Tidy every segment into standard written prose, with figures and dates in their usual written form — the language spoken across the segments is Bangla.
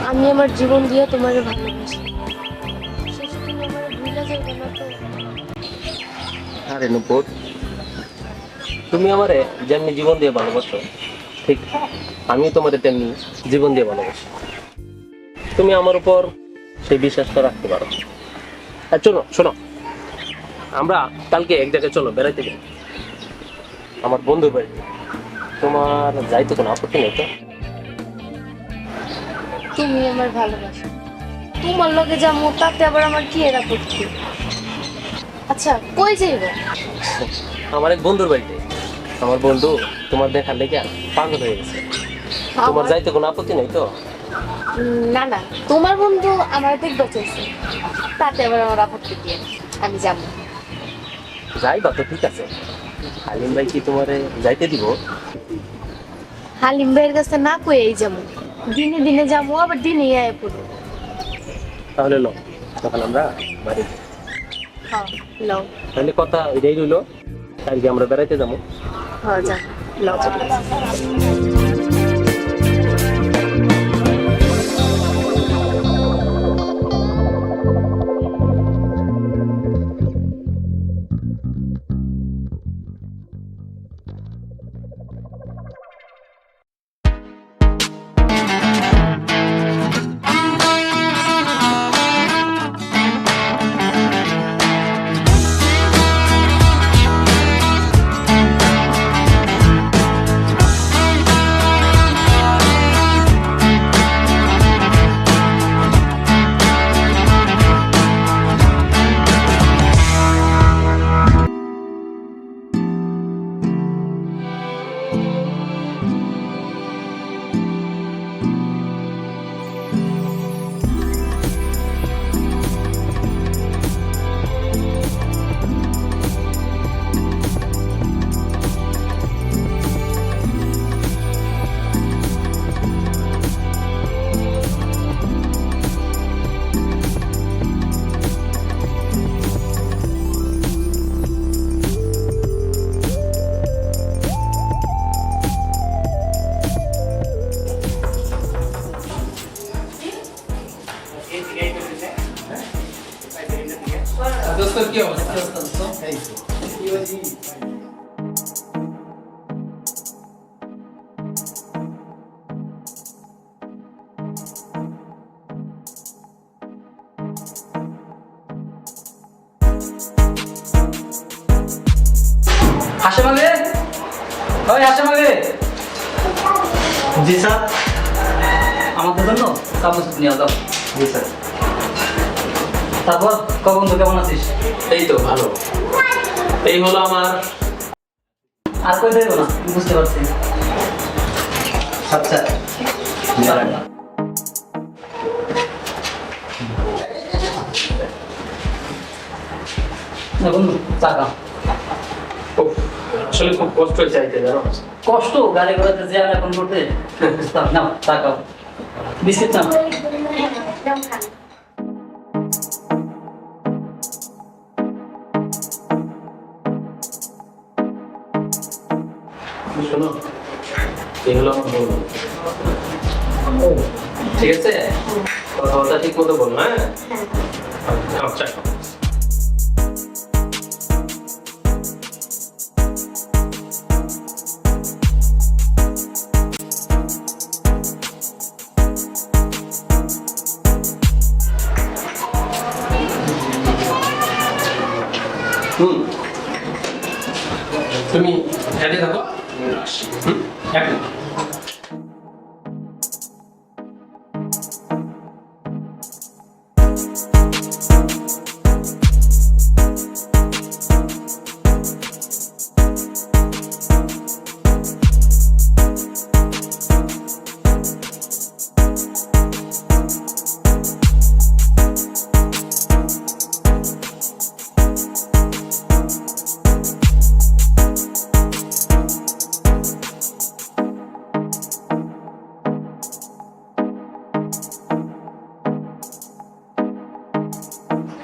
আমি আমার জীবন দিয়ে তোমারে ভালোবাসি, শেষে তুমি আমার ভুলে যাবে না তো? আরে নুপুর, তুমি আমারে যেমনি জীবন দিয়ে ভালোবাসো, ঠিক আমি তোমারে তেমনি জীবন দিয়ে ভালোবাসি। তুমি আমার উপর সেই বিশ্বাসটা রাখতে পারো। আর চলো শোনো, আমরা কালকে এক জায়গায় চলো বেড়াইতে যাই, আমার বন্ধুর বাড়ি। তোমার যাইতে কোনো আপত্তি নেই তো? তুমি আমার ভালোবাসো, তোমার লগে যাবো, তাতে আবার আমার কি এর আপত্তি? আচ্ছা, কই যাইব? আমার এক বন্ধুর বাড়িতে। আমার বন্ধু তোমার দেখার লেগে পাগল হয়ে গেছে। তোমার যাইতে কোনো আপত্তি নেই তো? না না, তোমার বন্ধু আমার দেখতে চাইছে, তাতে আবার আমার আপত্তি কি? আমি যাবো। যাইবা তো ঠিক আছে, হালিম ভাই কি তোমারে যাইতে দিব? হালিম ভাইয়ের কাছে না কই এই যাবো, দিনে দিনে যাবো, আবার দিনে আয় পড়বো। তাহলে লো, তখন আমরা বাড়ি যাই। হ্যাঁ লও। তাহলে কথা এটাই রইলো, কালকে আমরা বেড়াইতে যাবো। হ্যাঁ যা, লও। দোস্ত কি অবস্থা? হাসেম আলী, ওই হাসেম আলী। জি স্যার। আমাদের জন্য কাগজ নিয়ে যাও। জি স্যার। তারপর বন্ধু কেমন আছিস? এই তো ভালো। এই হলো আমার। আর কই দেবো না, বুঝতে পারছি। আচ্ছা না বন্ধু, টাকা আসলে খুব কষ্ট হয়েছে আইতে, জানো? কষ্ট গাড়ি ঘোড়াতে যে আর এখন করতে। নাও টাকা, বিস্কিট নাও। শোনো, এই হলো আমার বন্ধু। ঠিক আছে, কথাবার্তা ঠিক মতো বলো। হ্যাঁ আচ্ছা। তুমি হেঁটে থাকো। এখন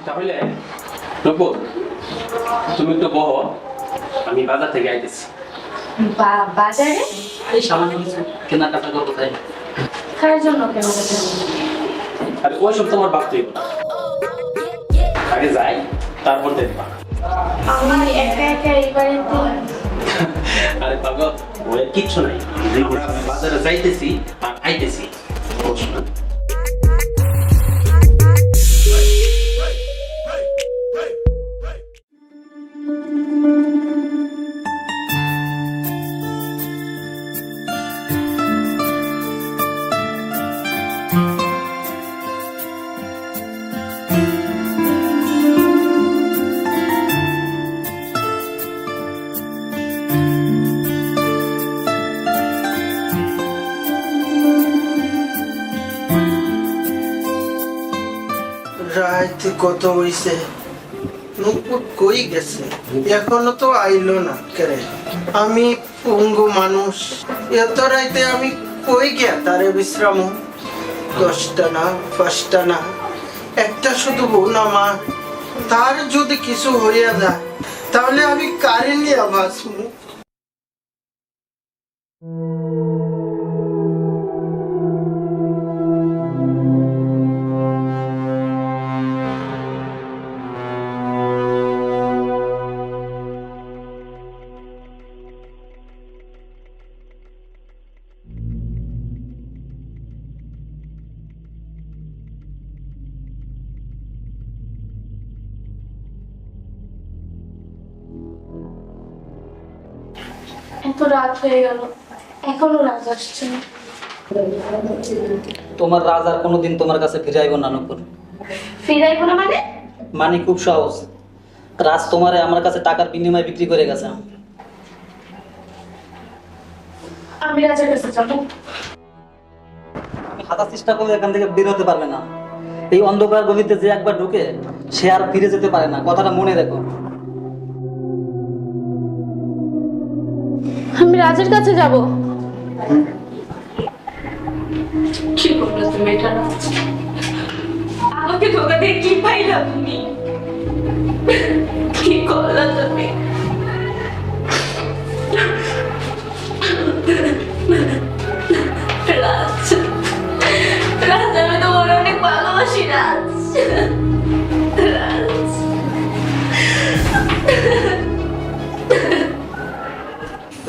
তাহলে নব্বই, তুমি একটু বহো, আমি বাজার থেকে আইতেছি। বাজারে এই সামান্য কিছু কেনাকাটা করবো তাই। কার জন্য কেনাকাটা? আর ওইসব তোমার ভাবতেই হবে না। আগে যাই, তারপর দেখবা। আমি একা একা এই বাড়িতে আরে পাগল, ওই কিচ্ছু নাই। দেখো আমি বাজারে যাইতেছি আর আইতেছি। বুঝছো না? রাত কত হইছে, নুপুর কই গেছে, এখনো তো আইলো না কেরে। আমি পঙ্গু মানুষ, এত রাইতে আমি কই গিয়া তারে বিশ্রাম। 10টা না 5টা না, একটা শুধু বোন আমার, তার যদি কিছু হইয়া যায় তাহলে আমি কারে নিয়ে বাঁচবো? এত রাত হয়ে গেল, এখনো রাত আসছে না। তোমার রাজ আর কোনোদিন তোমার কাছে ফিরে আইব না নূপুর। ফিরাইবো না মানে? মানে খুব সহজ, রাজ তোমারে আমার কাছে টাকার বিনিময়ে বিক্রি করে গেছে। আমি রাজার কাছে যাবো। তুমি হাজার চেষ্টা করলে এখান থেকে বের হতে পারবে না। এই অন্ধকার গলিতে যে একবার ঢুকে সে আর ফিরে যেতে পারে না, কথাটা মনে রেখো। আমি রাজার কাছে যাব। কি করলে তুমি এটা? আমাকে ধোকা দিয়ে কি পাইলা তুমি? কি করলা তুমি? রাজ, রাজ, আমি তোমার অনেক ভালোবাসি রাজ। রাজ,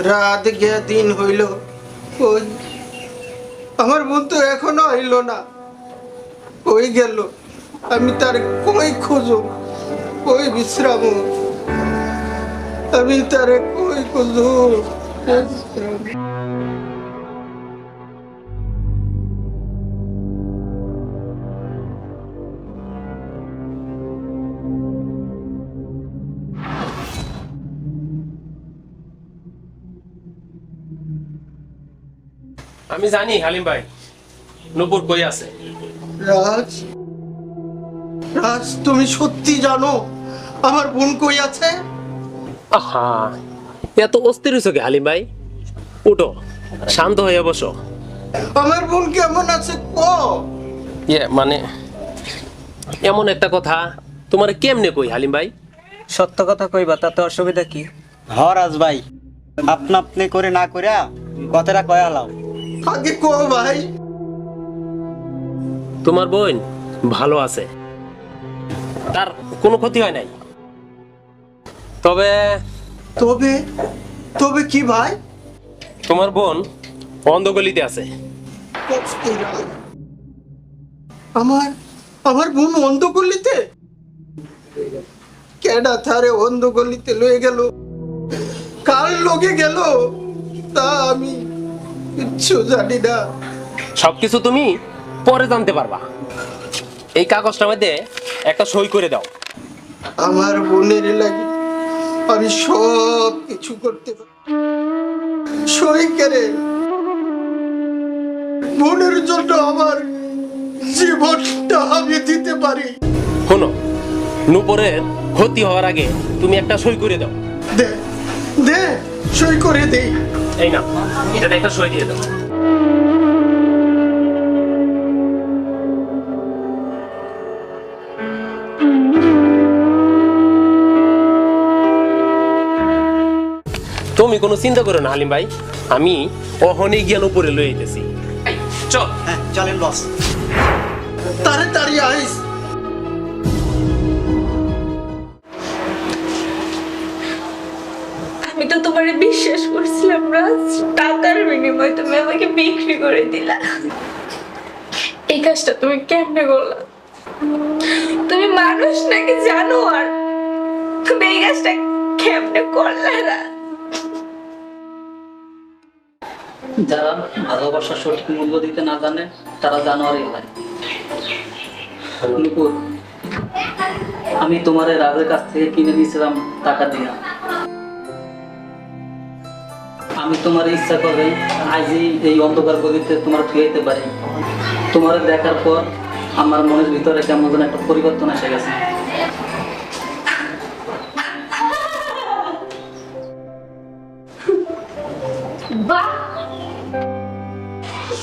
রাত গিয়া দিন হইল, ওই আমার বোন তো এখনো আইলো না। ওই গেল, আমি তার কই খুঁজো, কই বিশ্রাম, আমি তার কই খুঁজো। আমি জানি হালিম ভাই নূপুর কই আছে। রাজ, রাজ, তুমি সত্যি জানো আমার বোন কই আছে? আহা, এত অস্থির হইছো কে হালিম ভাই? উঠো, শান্ত হয়ে বসো। আমার বোন কেমন আছে ক? মানে এমন একটা কথা তোমার কেমনে কই হালিম ভাই? সত্য কথা কইবা তাতে অসুবিধা কি? রাজ ভাই, আপনা আপনি করে না কইরা কথাটা কয়া লাও। আগে ক ভাই। তোমার বোন ভালো আছে, তার কোনো ক্ষতি হয় নাই। তবে তবে তবে কি ভাই? তোমার বোন অন্ধগলিতে আছে। আমার আমার বোন অন্ধগলিতে? কেডা থারে অন্ধগলিতে লয়ে গেল, কার লগে গেল তা আমি কিচ্ছু জানি না। সবকিছু তুমি পরে জানতে পারবা। এই কাগজটার মধ্যে একটা সই করে দাও। আমার বোনের লাগে আমি সব কিছু করতে পারি, সই করে বোনের জন্য আমার জীবনটা আমি দিতে পারি। শোনো, নূপুরের ক্ষতি হওয়ার আগে তুমি একটা সই করে দাও। দে দে, সই করে দেই। এই না, এটাতে একটা সই দিয়ে দাও। তুমি কোনো চিন্তা করো না হালিম ভাই, আমি অহনে জ্ঞান উপরে লয়ে যেতেছি। চল। হ্যাঁ চলেন বস। তাড়াতাড়ি আইস। আমি তো তোমারে বিশ্বাস করছিলাম রাজ, টাকার বিনিময়ে তুমি আমাকে বিক্রি করে দিলা। এই কাজটা তুমি কেমনে করলা? তুমি মানুষ নাকি জানোয়ার? তুমি এই কাজটা কেমনে করলে না? যারা ভালোবাসার সঠিক মূল্য দিতে না জানে তারা জানোয়ারই হয়। নুপুর, আমি তোমার এই রাজের কাছ থেকে কিনে নিয়েছিলাম টাকা দিয়ে। আমি তোমার ইচ্ছা করবে আজই এই অন্ধকার গলিতে তোমার থুয়াইতে পারি। তোমার দেখার পর আমার মনের ভিতরে কেমন যেন একটা পরিবর্তন এসে গেছে। বাহ,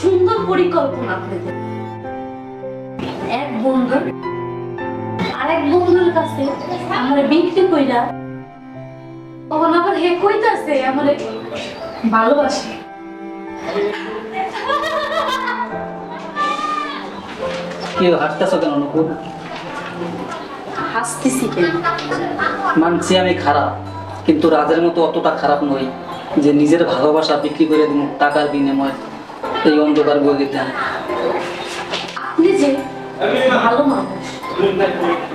সুন্দর পরিকল্পনা আপনাদের। এক বন্ধু আরেক বন্ধুর কাছে আমার বিক্রি কইরা তখন আবার হে কইতাছে আমার ভালোবাসে। কি হাসতেছো কেন নুপুর? হাসতেছি কেন? মানছি আমি খারাপ, কিন্তু রাজের মতো অতটা খারাপ নই যে নিজের ভালোবাসা বিক্রি করে দিব টাকার বিনিময়ে এই অন্ধকার গলিতে। আপনি যে ভালো মানুষ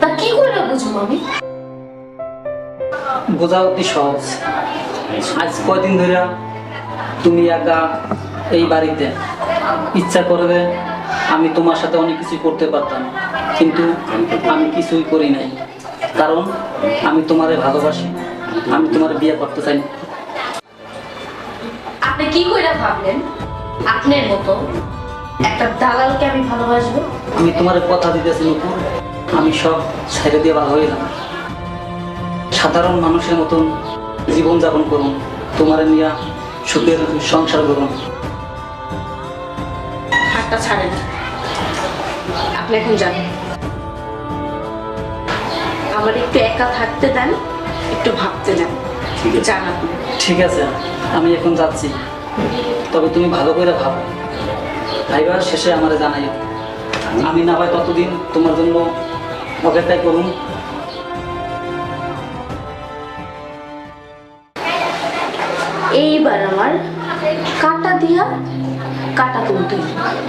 তা কি করে বুঝবো আমি? বোঝা অতি সহজ। আজ কয়দিন ধরে তুমি একা এই বাড়িতে, ইচ্ছা করবে আমি তোমার সাথে অনেক কিছু করতে পারতাম, কিন্তু আমি কিছুই করি নাই, কারণ আমি তোমারে ভালোবাসি। আমি তোমার বিয়ে করতে চাই না। আপনি কি কইরা ভাবলেন আপনার মতো একটা দালালকে আমি ভালোবাসবো? আমি তোমার কথা দিতেছি নুপুর, আমি সব ছেড়ে দিয়ে ভালো হয়ে যাব। সাধারণ মানুষের মতন জীবনযাপন করুন, তোমার নিয়ে সুখের সংসার করুন। হাতটা ছাড়েন, আপনি এখন যান। আমার একটু একা থাকতে দেন, একটু ভাবতে দেন। যান আপনি। ঠিক আছে, আমি এখন যাচ্ছি, তবে তুমি ভালো করে ভাবো। ভাইবার শেষে আমার জানাইও। আমি না হয় ততদিন তোমার জন্য অপেক্ষায় করুন। এইবার আমার কাটা দিয়া কাটা তুলতে হবে।